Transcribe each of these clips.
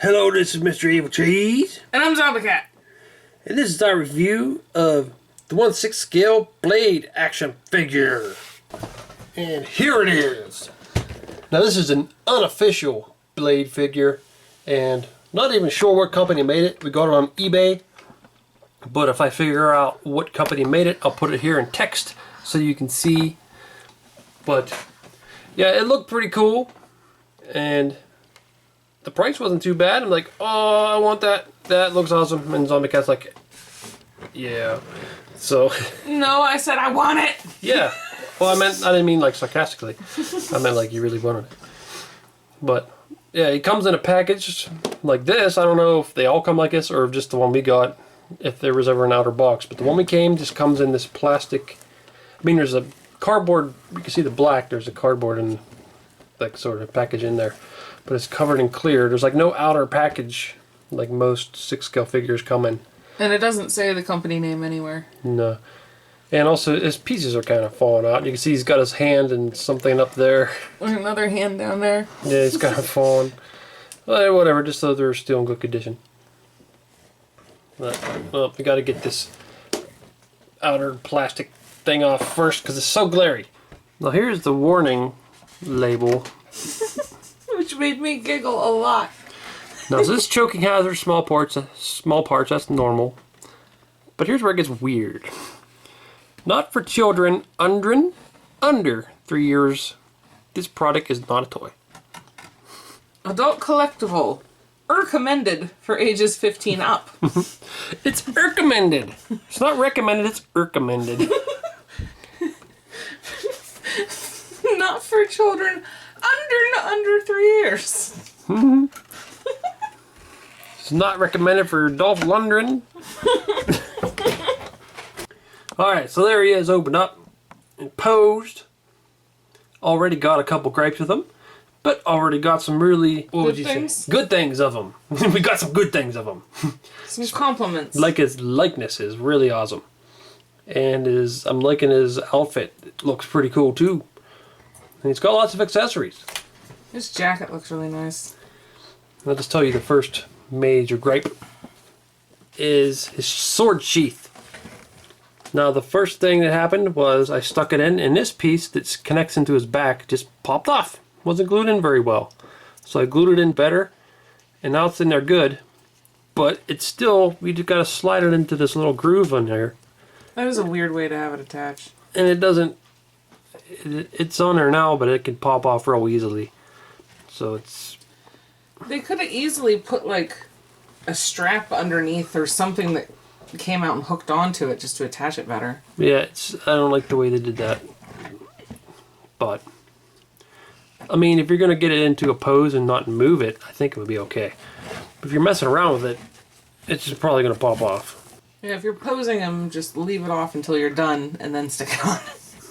Hello, this is Mr. Evilcheese. And I'm Zombie Cat. And this is our review of the 1/6 scale Blade action figure. And here it is. Now this is an unofficial Blade figure. And not even sure what company made it. We got it on eBay. But if I figure out what company made it, I'll put it here in text so you can see. But yeah, it looked pretty cool. And the price wasn't too bad. I'm like, oh, I want that. That looks awesome. And Zombie Cat's like, yeah. So. No, I said I want it. Yeah. Well, I didn't mean like sarcastically. I meant like you really wanted it. But yeah, it comes in a package like this. I don't know if they all come like this or just the one we got, if there was ever an outer box. But the one we came just comes in this plastic. I mean, there's a cardboard. You can see the black. There's a cardboard and like sort of package in there. But it's covered in clear. There's like no outer package like most 6 scale figures come in. And it doesn't say the company name anywhere. No. And also his pieces are kind of falling out. You can see he's got his hand and something up there. Or another hand down there. Yeah, he's kind of fallen. Well, whatever, just so they're still in good condition. But, well, we got to get this outer plastic thing off first because it's so glary. Now here's the warning label. Which made me giggle a lot. Now, so this choking hazard, small parts, that's normal. But here's where it gets weird. Not for children under 3 years. This product is not a toy. Adult collectible. Recommended for ages 15 up. It's recommended. It's not recommended, it's recommended. Not for children under 3 years. It's not recommended for Dolph Lundgren. Alright, so there he is, opened up and posed. Already got a couple gripes with him, but already got some really Good things? Good things of him. We got some good things of him. Some compliments. Like his likeness is really awesome. And I'm liking his outfit. It looks pretty cool too. And he's got lots of accessories. His jacket looks really nice. I'll just tell you the first major gripe is his sword sheath. Now the first thing that happened was I stuck it in, and this piece that connects into his back just popped off. Wasn't glued in very well. So I glued it in better, and now it's in there good. But it's still, we just got to slide it into this little groove on there. That is a weird way to have it attached. And it doesn't, it's on there now, but it can pop off real easily. So it's... They could have easily put like a strap underneath or something that came out and hooked onto it just to attach it better. Yeah, I don't like the way they did that. But, I mean, if you're going to get it into a pose and not move it, I think it would be okay. But if you're messing around with it, it's just probably going to pop off. Yeah, if you're posing them, just leave it off until you're done and then stick it on.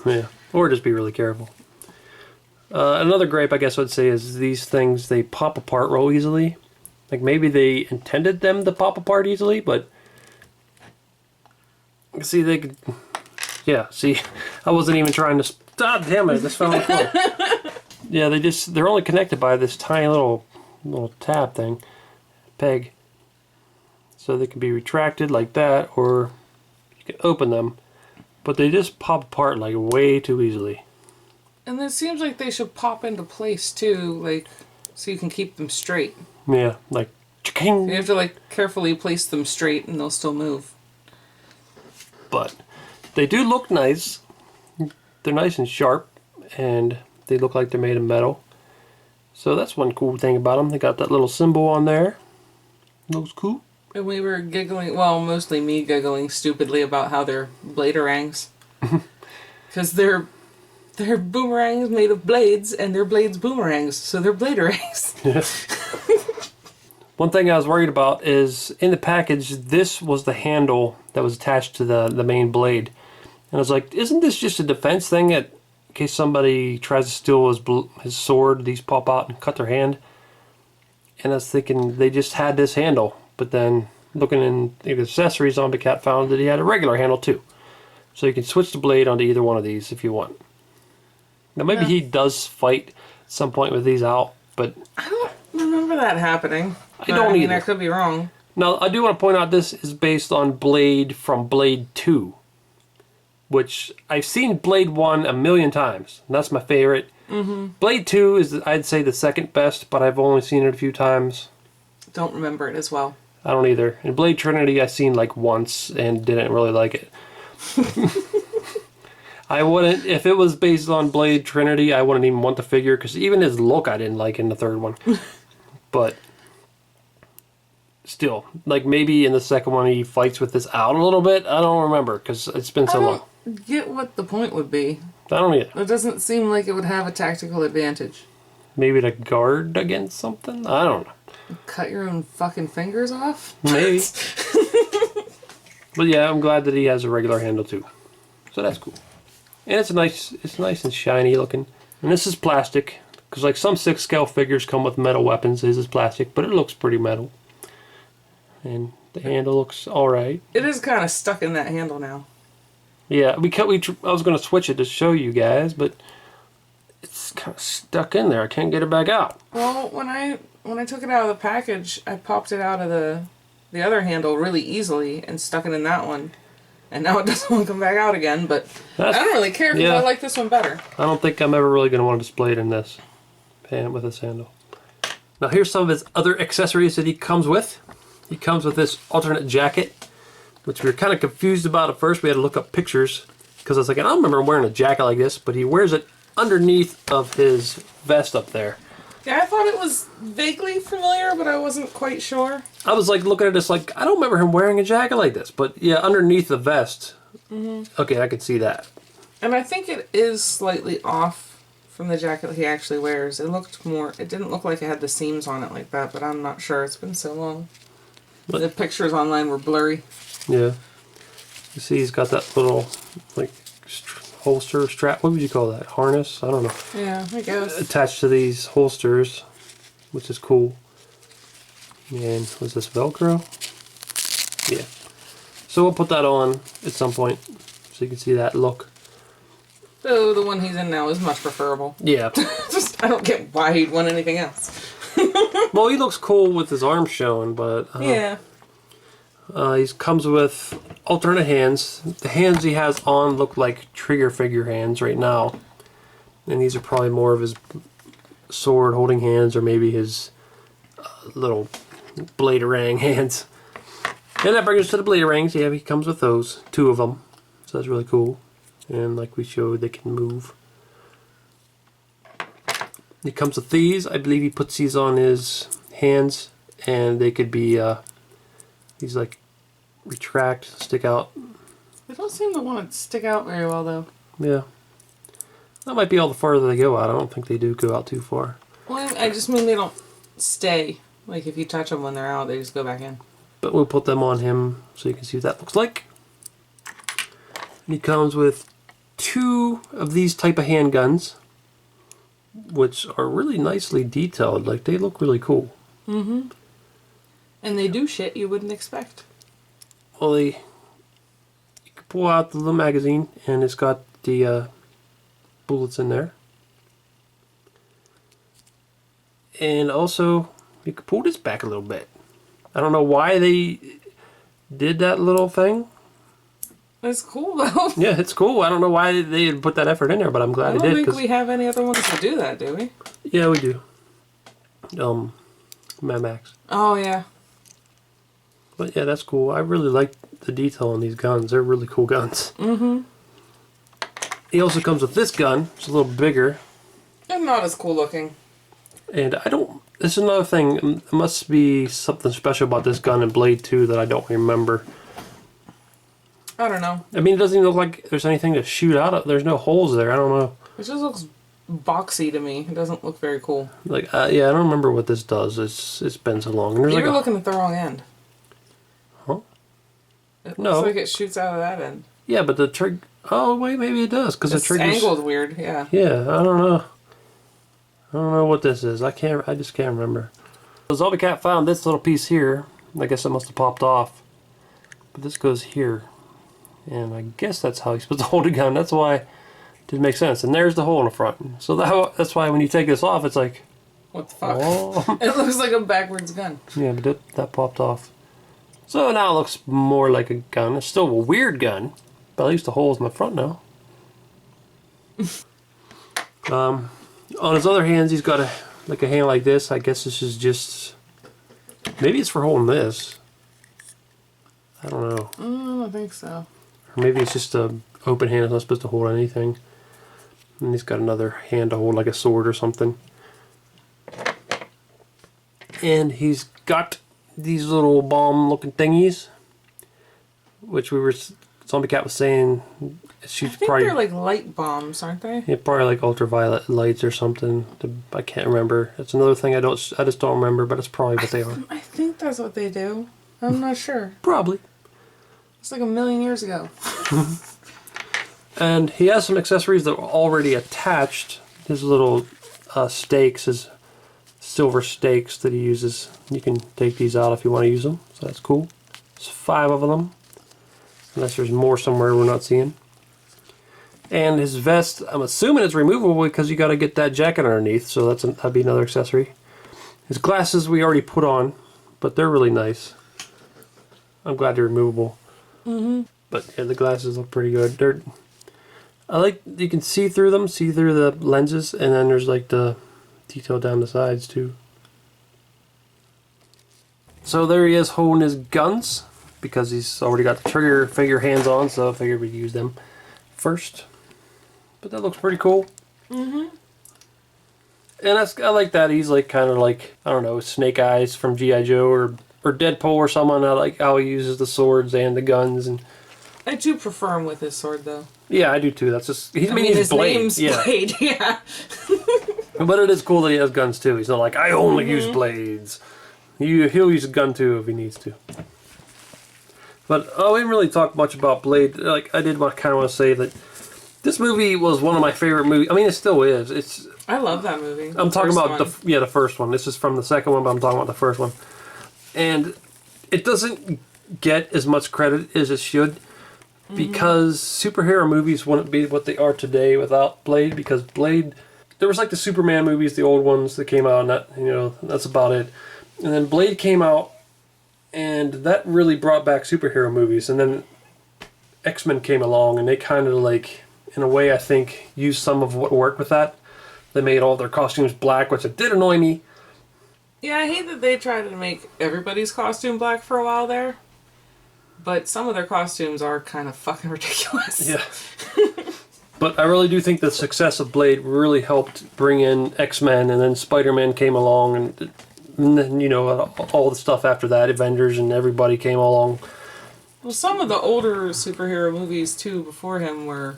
Yeah, or just be really careful. Another gripe, I guess I would say, is these things, they pop apart real easily. Like, maybe they intended them to pop apart easily, but... See, they could... Yeah, see, I wasn't even trying to... God damn it, this fell on the floor. Yeah, they're only connected by this tiny little tab thing. Peg. So they can be retracted like that, or you can open them. But they just pop apart, like, way too easily. And it seems like they should pop into place too, like, so you can keep them straight. Yeah, like, you have to like carefully place them straight and they'll still move. But they do look nice. They're nice and sharp, and they look like they're made of metal. So that's one cool thing about them. They got that little symbol on there. Looks cool. And we were giggling, well, mostly me giggling stupidly about how they're bladerangs. Because they're boomerangs made of blades, and they're blades boomerangs, so they're bladerangs. Yeah. One thing I was worried about is, in the package, this was the handle that was attached to the main blade. And I was like, isn't this just a defense thing that, in case somebody tries to steal his sword, these pop out and cut their hand? And I was thinking they just had this handle. But then, looking in the accessories, Zombie Cat found that he had a regular handle too. So you can switch the blade onto either one of these if you want. Now maybe he does fight at some point with these out, but... I don't remember that happening. I don't either. I could be wrong. Now, I do want to point out this is based on Blade from Blade 2. Which, I've seen Blade 1 a million times. And that's my favorite. Blade 2 is, I'd say, the second best, but I've only seen it a few times. Don't remember it as well. I don't either. And Blade Trinity I've seen like once and didn't really like it. I wouldn't, if it was based on Blade Trinity, I wouldn't even want the figure, because even his look I didn't like in the third one. But still, like maybe in the second one he fights with this out a little bit. I don't remember, because it's been so long. I don't get what the point would be. I don't either. It doesn't seem like it would have a tactical advantage. Maybe to guard against something? I don't know. Cut your own fucking fingers off? Maybe. But yeah, I'm glad that he has a regular handle too. So that's cool. And it's nice and shiny looking. And this is plastic, because like some 6 scale figures come with metal weapons. This is plastic, but it looks pretty metal. And the handle looks alright. It is kind of stuck in that handle now. Yeah, I was going to switch it to show you guys, but it's kind of stuck in there. I can't get it back out. Well, when I took it out of the package, I popped it out of the other handle really easily and stuck it in that one. And now it doesn't want to come back out again, but I don't really care because I like this one better. I don't think I'm ever really going to want to display it in this pan with this handle. Now here's some of his other accessories that he comes with. He comes with this alternate jacket, which we were kind of confused about at first. We had to look up pictures because I was like, I don't remember him wearing a jacket like this, but he wears it underneath of his vest up there. Yeah, I thought it was vaguely familiar, but I wasn't quite sure. I was like looking at this like, I don't remember him wearing a jacket like this, but yeah, underneath the vest. Okay, I could see that. And I think it is slightly off from the jacket he actually wears. It didn't look like it had the seams on it like that, but I'm not sure. It's been so long. But the pictures online were blurry. Yeah. You see he's got that little, like, holster strap. What would you call that? Harness? I don't know. Yeah, I guess. Attached to these holsters, which is cool. And was this Velcro? Yeah. So we'll put that on at some point so you can see that look. So the one he's in now is much preferable. Yeah. Just, I don't get why he'd want anything else. Well, he looks cool with his arms showing, but... yeah. He comes with alternate hands. The hands he has on look like trigger figure hands right now. And these are probably more of his sword holding hands, or maybe his little bladerang hands. And that brings us to the bladerangs. Yeah, he comes with those. 2 of them. So that's really cool. And like we showed, they can move. He comes with these. I believe he puts these on his hands, and they could be these like retract, stick out. They don't seem to want to stick out very well though. Yeah. That might be all the farther they go out. I don't think they do go out too far. Well, I just mean they don't stay. Like if you touch them when they're out, they just go back in. But we'll put them on him so you can see what that looks like. And he comes with 2 of these type of handguns, which are really nicely detailed. Like, they look really cool. Mm-hmm. And they do shit you wouldn't expect. Well, you can pull out the little magazine, and it's got the bullets in there. And also, you can pull this back a little bit. I don't know why they did that little thing. It's cool though. Yeah, it's cool. I don't know why they put that effort in there, but I'm glad they did. I don't think we have any other ones to do that, do we? Yeah, we do. Mad Max. Oh, yeah. But yeah, that's cool. I really like the detail on these guns. They're really cool guns. Mm-hmm. He also comes with this gun. It's a little bigger. And not as cool looking. And I don't... This is another thing. There must be something special about this gun in Blade 2 that I don't remember. I don't know. I mean, it doesn't even look like there's anything to shoot out of. There's no holes there. I don't know. It just looks boxy to me. It doesn't look very cool. Like, yeah, I don't remember what this does. It's been so long. And You're looking at the wrong end. Huh? It looks like it shoots out of that end. Yeah, but the trigger... Oh, wait, maybe it does. Because the trigger's angled weird, yeah. Yeah, I don't know. I don't know what this is. I just can't remember. The Zombie Cat found this little piece here. I guess it must have popped off. But this goes here. And I guess that's how you're supposed to hold a gun. That's why it didn't make sense. And there's the hole in the front. So that's why when you take this off, it's like, What the fuck? Oh. It looks like a backwards gun. Yeah, but that popped off. So now it looks more like a gun. It's still a weird gun, but at least the hole's in the front now. On his other hands, he's got a hand like this. I guess this is just... Maybe it's for holding this. I don't know. I don't think so. Or maybe it's just a open hand. It's not supposed to hold anything. And he's got another hand to hold like a sword or something. And he's got these little bomb looking thingies, which Zombie Cat was saying it shoots. I think probably, they're like light bombs, aren't they? yeah, probably like ultraviolet lights or something. I can't remember. It's another thing I just don't remember, but it's probably what they are. I think that's what they do. I'm not sure. Probably. It's like a million years ago. And he has some accessories that were already attached. His little stakes, his silver stakes that he uses. You can take these out if you want to use them, so that's cool. There's 5 of them, unless there's more somewhere we're not seeing. And his vest, I'm assuming it's removable because you got to get that jacket underneath, so that'd be another accessory. His glasses we already put on, but they're really nice. I'm glad they're removable. But yeah, the glasses look pretty good. You can see through them, see through the lenses, and then there's like the detail down the sides too. So there he is holding his guns, because he's already got the trigger figure hands on, so I figured we'd use them first. But that looks pretty cool. And I like that he's like kind of like, I don't know, Snake Eyes from G.I. Joe or Deadpool or someone. I like how he uses the swords and the guns. And I do prefer him with his sword, though. yeah, I do too. That's just I mean his Blade. name's Yeah. Blade. Yeah. But it is cool that he has guns too. He's not like, I only use blades. He'll use a gun too if he needs to. But we didn't really talk much about Blade. Like I did kind of want to say that this movie was one of my favorite movies. I mean, it still is. I love that movie. I'm talking about one. the first one. This is from the second one, but I'm talking about the first one. And it doesn't get as much credit as it should, because superhero movies wouldn't be what they are today without Blade. Because Blade, there was like the Superman movies, the old ones that came out, and that's about it. And then Blade came out, and that really brought back superhero movies. And then X-Men came along, and they kind of like, in a way, I think, used some of what worked with that. They made all their costumes black, which it did annoy me. Yeah, I hate that they tried to make everybody's costume black for a while there. But some of their costumes are kind of fucking ridiculous. Yeah. But I really do think the success of Blade really helped bring in X-Men, and then Spider-Man came along, and then, all the stuff after that, Avengers and everybody came along. Well, some of the older superhero movies, too, before him were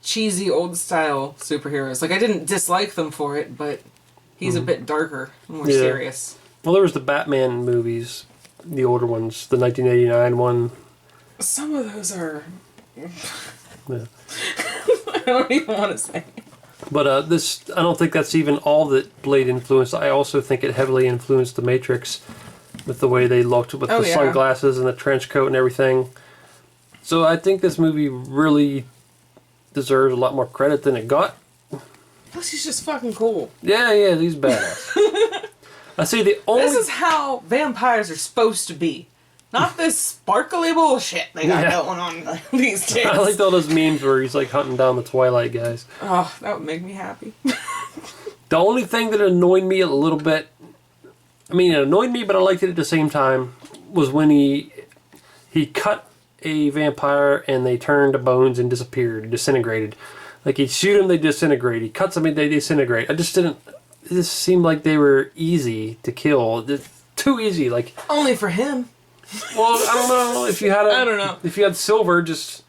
cheesy, old-style superheroes. Like, I didn't dislike them for it, but he's a bit darker, more serious. Well, there was the Batman movies, the older ones, the 1989 one. Some of those are... Yeah. I don't even want to say. But I don't think that's even all that Blade influenced. I also think it heavily influenced The Matrix with the way they looked with the sunglasses and the trench coat and everything. So I think this movie really deserves a lot more credit than it got. Plus, he's just fucking cool. Yeah, he's badass. I see the only... This is how vampires are supposed to be. Not this sparkly bullshit they got going on these days. I liked all those memes where he's like hunting down the Twilight guys. Oh, that would make me happy. The only thing that annoyed me a little bit, I mean, it annoyed me, but I liked it at the same time, was when he cut a vampire and they turned to bones and disappeared, disintegrated. Like, he'd shoot them, they disintegrate. He cuts them, and they disintegrate. It just seemed like they were easy to kill. Too easy, like... Only for him. Well, I don't know. If you had I don't know. If you had silver, just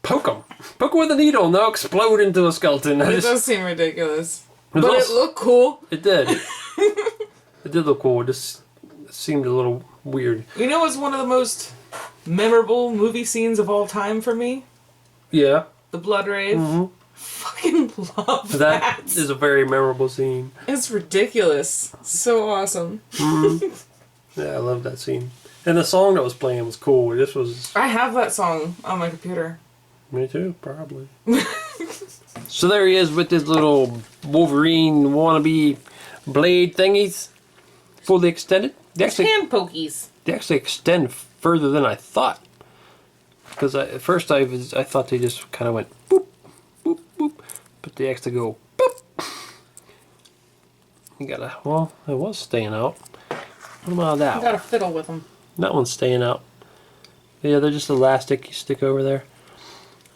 poke them. Poke them with a needle, and they'll explode into a skeleton. It does seem ridiculous. But it looked cool. It did. It did look cool. It just seemed a little weird. You know what's one of the most memorable movie scenes of all time for me? Yeah. The blood rave. Mm-hmm. Fucking love that. That is a very memorable scene. It's ridiculous. So awesome. Mm-hmm. Yeah, I love that scene. And the song that was playing was cool. This was... I have that song on my computer. Me too, probably. So there he is with his little Wolverine wannabe blade thingies, fully extended. They Hand pokies. actually extend further than I thought. Because at first I thought they just kind of went boop, boop, boop, but they actually go boop. You gotta, well, it was staying out. What about that You gotta fiddle with them. That one's staying out. Yeah, they're just elastic you stick over there.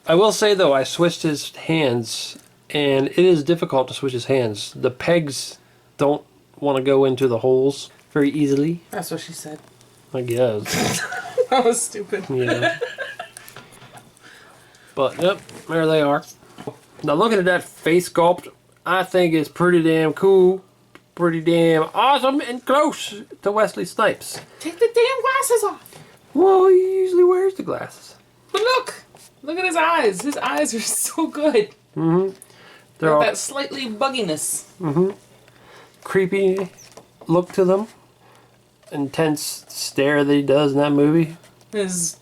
I will say though, I switched his hands, and it is difficult to switch his hands. The pegs don't want to go into the holes very easily. That's what she said. I guess. That was stupid. Yeah. But, yep, there they are. Now looking at that face sculpt, I think it's pretty damn cool. Pretty damn awesome and close to Wesley Snipes. Take the damn glasses off. Well, he usually wears the glasses. But look! Look at his eyes. His eyes are so good. Mm-hmm. They're all that slightly bugginess. mm-hmm. Creepy look to them. Intense stare that he does in that movie. His,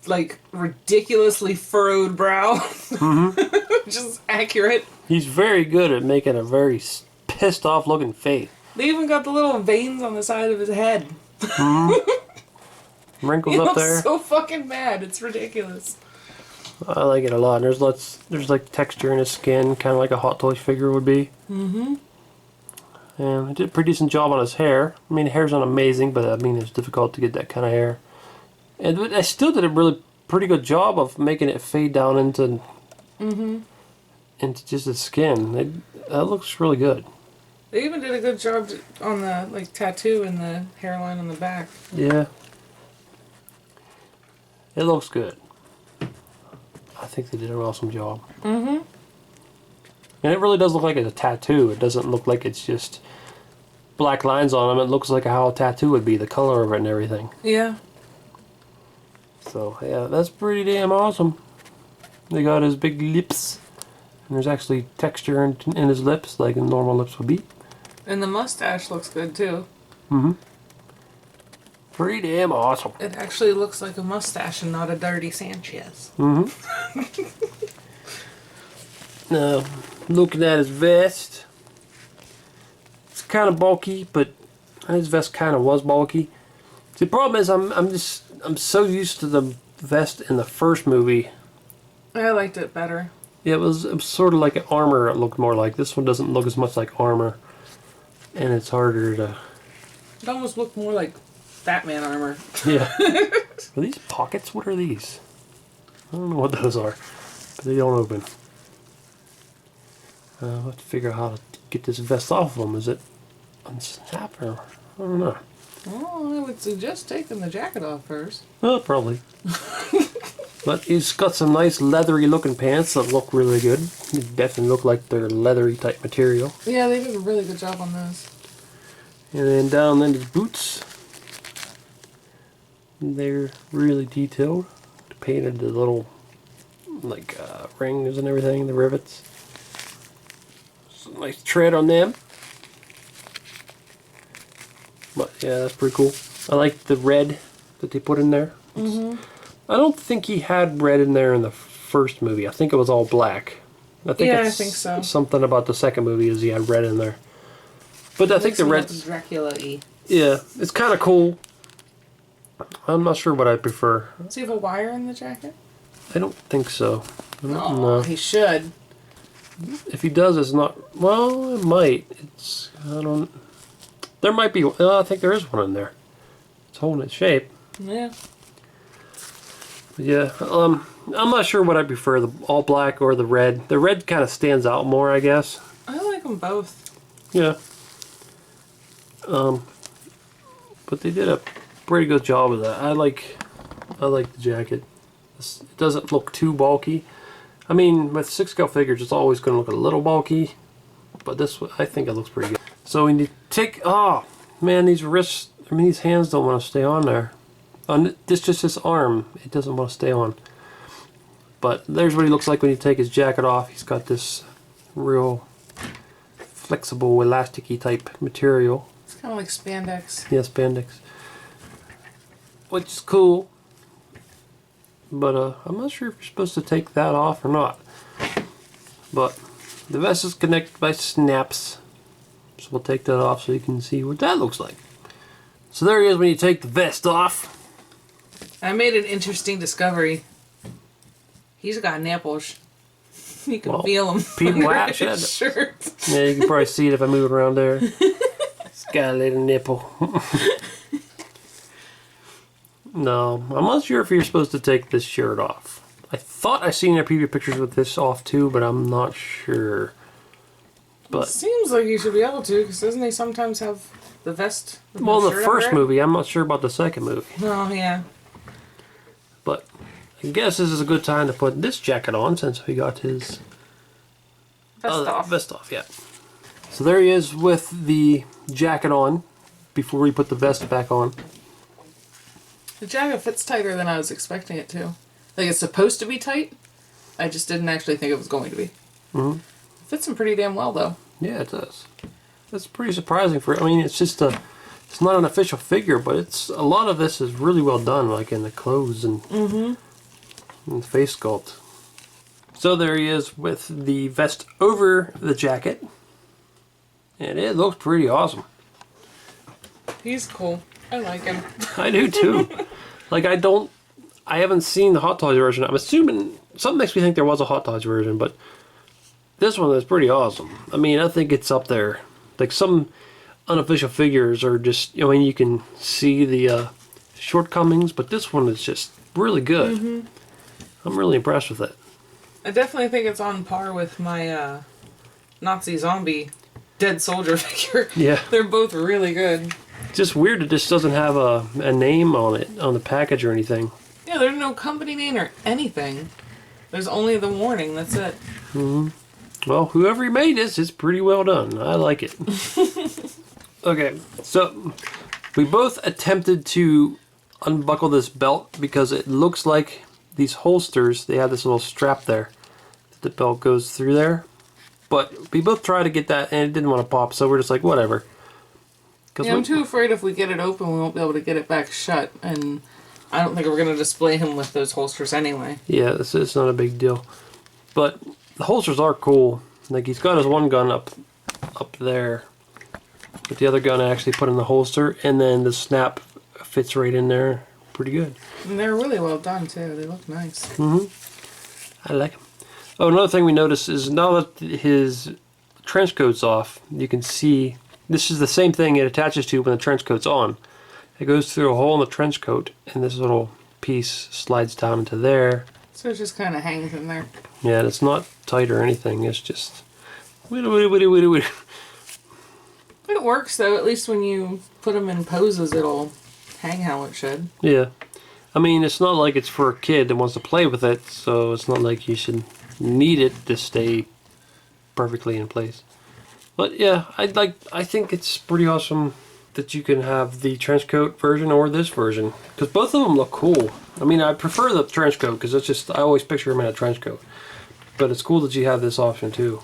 like, ridiculously furrowed brow. Mm-hmm. Just accurate. He's very good at making a very pissed off looking face. They even got the little veins on the side of his head. Mm-hmm. Wrinkles he up looks there. so fucking mad. It's ridiculous. I like it a lot. There's like texture in his skin, kind of like a Hot Toys figure would be. Mm-hmm. And he did a pretty decent job on his hair. I mean, the hair's not amazing, but I mean, it's difficult to get that kind of hair. And I still did a really pretty good job of making it fade down into just his skin. That looks really good. They even did a good job on the tattoo and the hairline on the back. Yeah. It looks good. I think they did an awesome job. Mm-hmm. And it really does look like it's a tattoo. It doesn't look like it's just black lines on them. It looks like how a tattoo would be, the color of it and everything. Yeah. So, yeah, that's pretty damn awesome. They got his big lips. And there's actually texture in his lips, like normal lips would be. And the mustache looks good, too. Mm-hmm. Pretty damn awesome. It actually looks like a mustache and not a dirty Sanchez. Mm-hmm. Now, looking at his vest, it's kind of bulky, but his vest kind of was bulky. The problem is I'm so used to the vest in the first movie. I liked it better. Yeah, it was sort of like an armor. It looked more like. This one doesn't look as much like armor, and it's harder to. It almost looked more like Batman armor. Yeah. Are these pockets? What are these? I don't know what those are, but they don't open. I'll have to figure out how to get this vest off of him. Is it unsnap or I don't know. Well, I would suggest taking the jacket off first. Well, probably. But he's got some nice leathery looking pants that look really good. They definitely look like they're leathery type material. Yeah, they did a really good job on those. And then down in his boots, they're really detailed. Painted the little like rings and everything, the rivets. Some nice tread on them. But yeah, that's pretty cool. I like the red that they put in there. I don't think he had red in there in the first movie. I think it was all black. I think so. Something about the second movie is he had red in there. But I think the red's Dracula-y. yeah, it's kind of cool. I'm not sure what I prefer. Does he have a wire in the jacket? I don't think so. No, he should. If he does, it's not. Well, it might. It's. I don't. There might be. I think there is one in there. It's holding its shape. Yeah. But yeah. I'm not sure what I prefer, the all black or the red. The red kind of stands out more, I guess. I like them both. Yeah. But they did a pretty good job of that. I like the jacket. It doesn't look too bulky. I mean, with 6-scale figures, it's always going to look a little bulky. But this, I think it looks pretty good. So when you take, oh man, these wrists, I mean, these hands don't want to stay on there. On this, just his arm, it doesn't want to stay on. But there's what he looks like when you take his jacket off. He's got this real flexible, elasticy type material. It's kind of like spandex. Yeah, spandex. Which is cool. But I'm not sure if you're supposed to take that off or not. But the vest is connected by snaps. So we'll take that off so you can see what that looks like. So there he is when you take the vest off. I made an interesting discovery. He's got nipples. You can feel them. People under have his shirt. Yeah, you can probably see it if I move it around there. It's got a little nipple. No, I'm not sure if you're supposed to take this shirt off. I thought I seen a preview pictures with this off too, but I'm not sure. But it seems like you should be able to, because doesn't he sometimes have the vest? Well, the first movie, I'm not sure about the second movie. Oh, yeah. But I guess this is a good time to put this jacket on since we got his Vest off, yeah. So there he is with the jacket on before we put the vest back on. The jacket fits tighter than I was expecting it to. Like, it's supposed to be tight. I just didn't actually think it was going to be. Mm-hmm. It fits him pretty damn well, though. Yeah, it does. That's pretty surprising for. I mean, it's just a. It's not an official figure, but it's a lot of this is really well done, like in the clothes and, and the face sculpt. So there he is with the vest over the jacket, and it looks pretty awesome. He's cool. I like him. I do too. Like I haven't seen the Hot Toys version. I'm assuming something makes me think there was a Hot Toys version, but this one is pretty awesome. I mean, I think it's up there. Like some unofficial figures are just, I mean, you can see the shortcomings, but this one is just really good. I'm really impressed with it. I definitely think it's on par with my Nazi zombie dead soldier figure. Yeah. They're both really good. It's just weird it just doesn't have a name on it, on the package or anything. Yeah, there's no company name or anything. There's only the warning, that's it. Well, whoever made this is pretty well done. I like it. Okay, so we both attempted to unbuckle this belt because it looks like these holsters, they have this little strap there. The belt goes through there. But we both tried to get that and it didn't want to pop, so we're just like, whatever. Yeah, I'm too afraid if we get it open, we won't be able to get it back shut, and I don't think we're going to display him with those holsters anyway. Yeah, it's not a big deal. But the holsters are cool. Like, he's got his one gun up there. But the other gun I actually put in the holster, and then the snap fits right in there. Pretty good. And they're really well done, too. They look nice. I like them. Oh, another thing we noticed is now that his trench coat's off, you can see this is the same thing it attaches to when the trench coat's on. It goes through a hole in the trench coat, and this little piece slides down into there. So it just kind of hangs in there. Yeah, and it's not tight or anything. It's just... It works, though. At least when you put them in poses, it'll hang how it should. Yeah. I mean, it's not like it's for a kid that wants to play with it, so it's not like you should need it to stay perfectly in place. But yeah, I think it's pretty awesome that you can have the trench coat version or this version, because both of them look cool. I mean, I prefer the trench coat because it's just, I always picture him in a trench coat. But it's cool that you have this option too,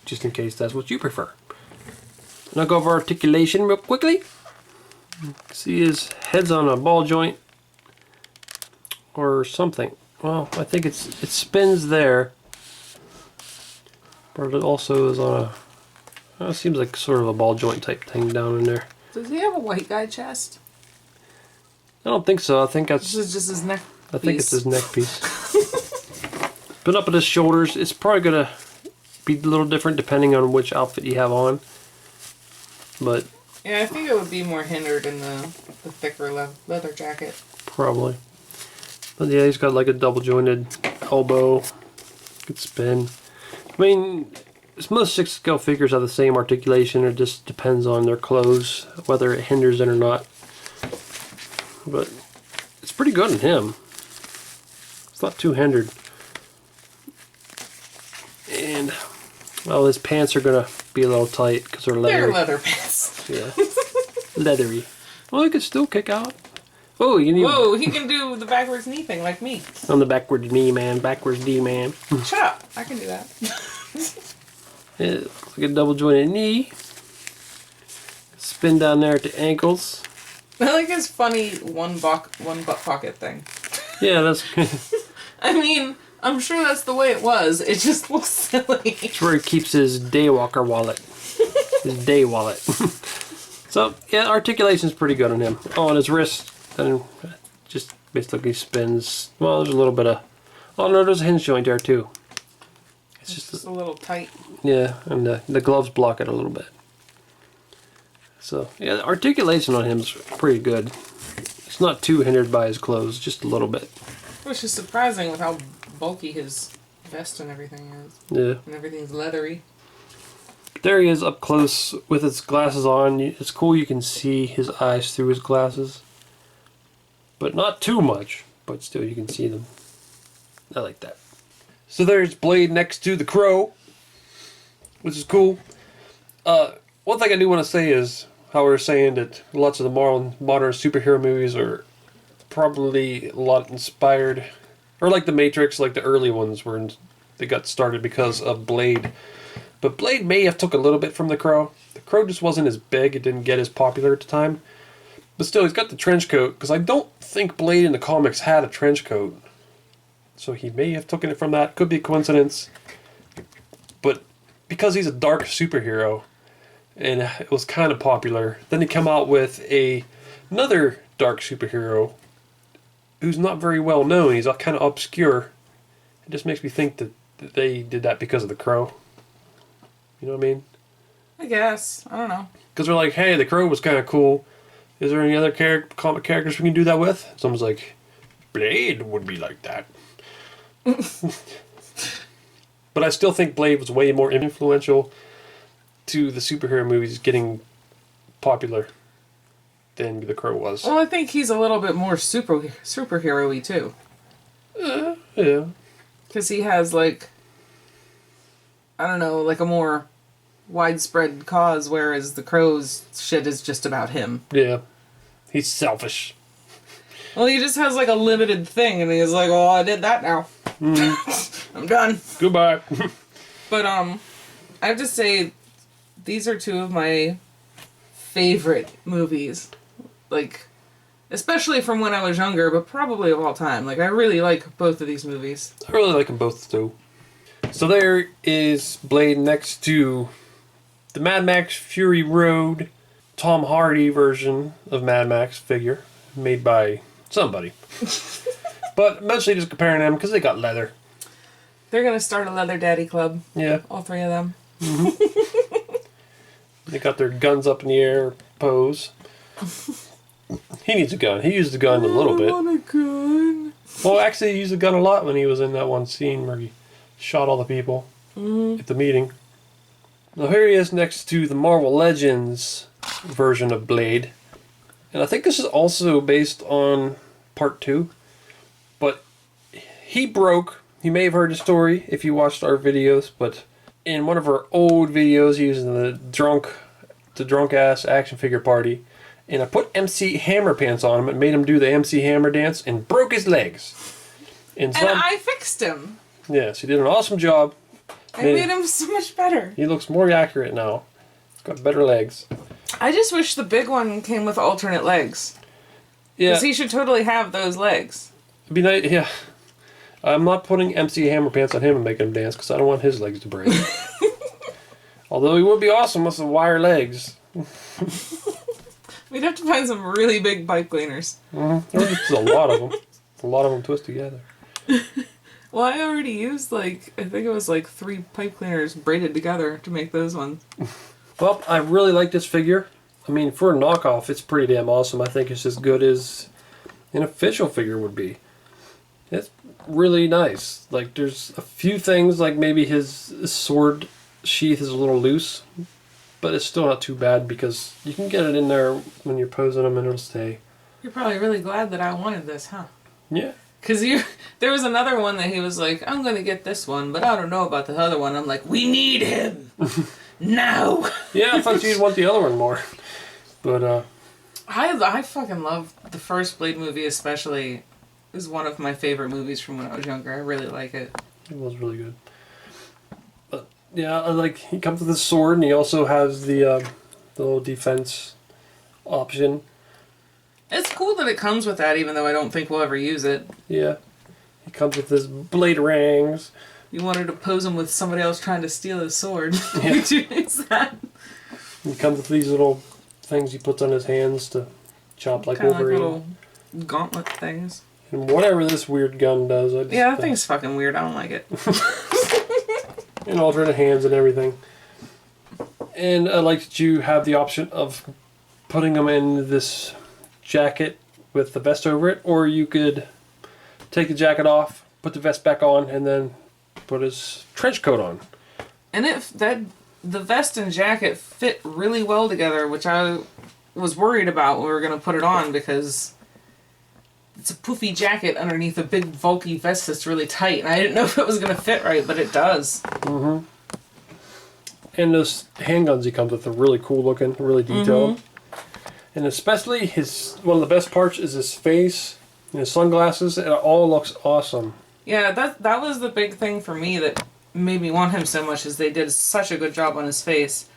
just in case that's what you prefer. And I'll go over articulation real quickly. See his head's on a ball joint or something. Well, I think it spins there, but it also is on a. It seems like sort of a ball joint type thing down in there. Does he have a white guy chest? I don't think so. I think that's. This is just his neck piece. I think it's his neck piece. But up at his shoulders, it's probably gonna be a little different depending on which outfit you have on. But yeah, I think it would be more hindered in the thicker leather jacket. Probably. But yeah, he's got like a double jointed elbow. Good spin. I mean, most 6 scale figures have the same articulation. It just depends on their clothes, whether it hinders it or not. But it's pretty good in him. It's not too hindered. And, well, his pants are going to be a little tight because they're leathery. They're leather pants. Yeah. Leathery. Well, he could still kick out. Oh, you need. Whoa, he can do the backwards knee thing like me. On the backwards knee, man. Backwards knee, man. Shut up. I can do that. Yeah, like a double jointed knee. Spin down there at the ankles. I like his funny one butt pocket thing. Yeah, that's. I mean, I'm sure that's the way it was. It just looks silly. It's where he keeps his Daywalker wallet. His day wallet. So, yeah, articulation's pretty good on him. Oh, on his wrist, and just basically spins. Well, there's a little bit of... Oh, no, there's a hinge joint there, too. It's just a little tight. Yeah, and the gloves block it a little bit. So, yeah, the articulation on him is pretty good. It's not too hindered by his clothes, just a little bit. Which is surprising with how bulky his vest and everything is. Yeah. And everything's leathery. There he is up close with his glasses on. It's cool you can see his eyes through his glasses. But not too much, but still you can see them. I like that. So there's Blade next to the Crow, which is cool. One thing I do want to say is how we were saying that lots of the modern superhero movies are probably a lot inspired, or like the Matrix, like the early ones where they got started because of Blade. But Blade may have took a little bit from the Crow. The Crow just wasn't as big. It didn't get as popular at the time. But still, he's got the trench coat, because I don't think Blade in the comics had a trench coat. So he may have taken it from that. Could be a coincidence. But because he's a dark superhero, and it was kind of popular, then he come out with another dark superhero who's not very well known. He's kind of obscure. It just makes me think that they did that because of the Crow. You know what I mean? I guess. I don't know. Because they're like, hey, the Crow was kind of cool. Is there any other comic characters we can do that with? Someone's like, Blade would be like that. But I still think Blade was way more influential to the superhero movies getting popular than the Crow was. Well, I think he's a little bit more superhero-y too. Yeah. Because he has, like, I don't know, like a more widespread cause, whereas the Crow's shit is just about him. Yeah. He's selfish. Well, he just has, like, a limited thing, and he's like, oh, I did that now. I'm done. Goodbye. But, I have to say, these are two of my favorite movies. Like, especially from when I was younger, but probably of all time. Like, I really like both of these movies. I really like them both, too. So there is Blade next to the Mad Max Fury Road Tom Hardy version of Mad Max figure made by somebody. But mostly just comparing them because they got leather. They're going to start a Leather Daddy Club. Yeah. All three of them. Mm-hmm. They got their guns up in the air pose. He needs a gun. He used the gun a little bit. I want a gun. Well, actually, he used the gun a lot when he was in that one scene where he shot all the people at the meeting. Now here he is next to the Marvel Legends version of Blade. And I think this is also based on part 2. But he may have heard the story if you watched our videos, but in one of our old videos he was in the drunk ass action figure party. And I put MC Hammer pants on him and made him do the MC Hammer dance and broke his legs. And I fixed him. Yes, he did an awesome job. I made him so much better. He looks more accurate now. He's got better legs. I just wish the big one came with alternate legs. Yeah. Because he should totally have those legs. It'd be nice, yeah. I'm not putting MC Hammer pants on him and making him dance because I don't want his legs to break. Although he would be awesome with some wire legs. We'd have to find some really big pipe cleaners. Mm-hmm. There's a lot of them. A lot of them twist together. Well, I already used, like, I think it was like 3 pipe cleaners braided together to make those ones. Well, I really like this figure. I mean, for a knockoff, it's pretty damn awesome. I think it's as good as an official figure would be. It's really nice. Like, there's a few things, like maybe his sword sheath is a little loose, but it's still not too bad because you can get it in there when you're posing them and it'll stay. You're probably really glad that I wanted this, huh? Yeah. Because there was another one that he was like, I'm going to get this one, but I don't know about the other one. I'm like, we need him! Now! Yeah, I thought you'd want the other one more. But, I fucking love the first Blade movie especially. Is one of my favorite movies from when I was younger. I really like it. It was really good. But, yeah, like, he comes with his sword and he also has the little defense option. It's cool that it comes with that, even though I don't think we'll ever use it. Yeah. He comes with his blade rings. You wanted to pose him with somebody else trying to steal his sword. Yeah. Would you use that? He comes with these little things he puts on his hands to chop like Kind of like Wolverine. little gauntlet things. And whatever this weird gun does, I just, Yeah, that thing's fucking weird. I don't like it. and alternate hands and everything. And I like that you have the option of putting them in this jacket with the vest over it, or you could take the jacket off, put the vest back on, and then put his trench coat on. And the vest and jacket fit really well together, which I was worried about when we were going to put it on, because it's a poofy jacket underneath a big bulky vest that's really tight, and I didn't know if it was going to fit right, but it does. Mm-hmm. And those handguns he comes with are really cool looking, really detailed. And especially one of the best parts is his face and his sunglasses. It all looks awesome. Yeah, that was the big thing for me that made me want him so much, is they did such a good job on his face,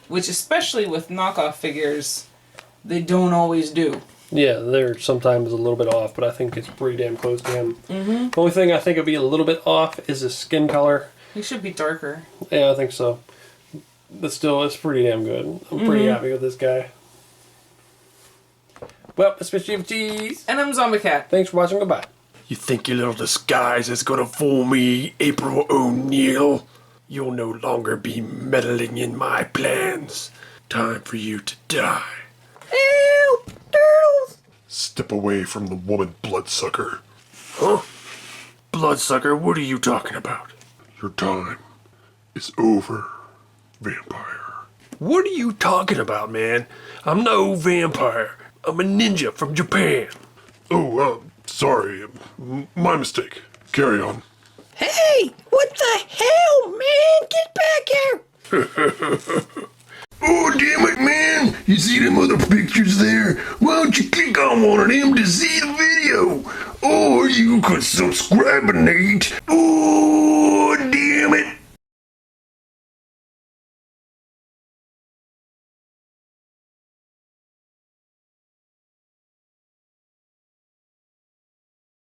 which especially with knockoff figures, they don't always do. Yeah, they're sometimes a little bit off, but I think it's pretty damn close to him. The only thing I think would be a little bit off is his skin color. He should be darker. Yeah, I think so. But still, it's pretty damn good. I'm pretty happy with this guy. Well, it's been Evilcheese. And I'm Zombie Cat. Thanks for watching. Goodbye. You think your little disguise is gonna fool me, April O'Neil? You'll no longer be meddling in my plans. Time for you to die. Help! Turtles! Step away from the woman, bloodsucker. Huh? Bloodsucker, what are you talking about? Your time is over, vampire. What are you talking about, man? I'm no vampire. I'm a ninja from Japan. Oh, sorry. My mistake. Carry on. Hey, what the hell, man? Get back here! Oh, damn it, man! You see them other pictures there? Why don't you click on one of them to see the video? Or you could subscribe, Nate. Oh!